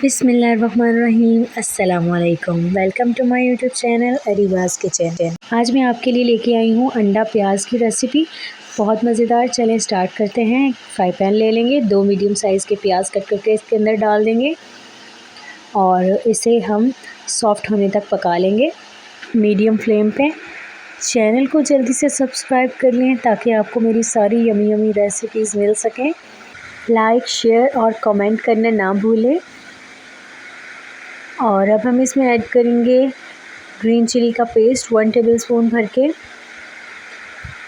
बिस्मिल्लाहिर्रहमानिर्रहीम। अस्सलामुअलैकुम। Welcome to my YouTube channel Ariba's kitchen. आज मैं आपके लिए लेके आई हूँ अंडा प्याज की रेसिपी, बहुत मज़ेदार। चलें स्टार्ट करते हैं। फ्राई पैन ले लेंगे, 2 मीडियम साइज़ के प्याज कट करके इसके अंदर डाल देंगे और इसे हम सॉफ़्ट होने तक पका लेंगे मीडियम फ्लेम पे। चैनल को जल्दी से सब्सक्राइब कर लें ताकि आपको मेरी सारी यमी यमी रेसिपीज़ मिल सकें। लाइक, शेयर और कमेंट करना ना भूलें। और अब हम इसमें ऐड करेंगे ग्रीन चिली का पेस्ट 1 टेबलस्पून भर के,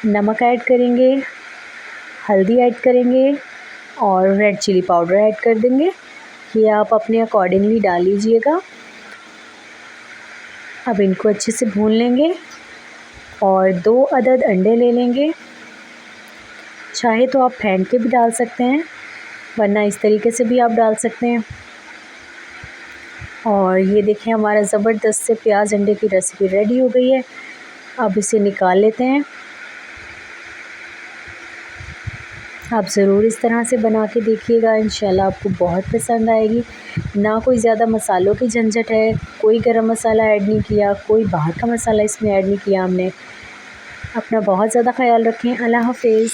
नमक ऐड करेंगे, हल्दी ऐड करेंगे और रेड चिली पाउडर ऐड कर देंगे। ये आप अपने अकॉर्डिंगली डाल लीजिएगा। अब इनको अच्छे से भून लेंगे और 2 अदद अंडे ले लेंगे। चाहे तो आप फेंट के भी डाल सकते हैं, वरना इस तरीके से भी आप डाल सकते हैं। और ये देखें, हमारा ज़बरदस्त से प्याज अंडे की रेसिपी रेडी हो गई है। अब इसे निकाल लेते हैं। आप ज़रूर इस तरह से बना के देखिएगा, इंशाल्लाह आपको बहुत पसंद आएगी। ना कोई ज़्यादा मसालों की झंझट है, कोई गरम मसाला ऐड नहीं किया, कोई बाहर का मसाला इसमें ऐड नहीं किया हमने। अपना बहुत ज़्यादा ख्याल रखें। अल्लाह हाफ़िज़।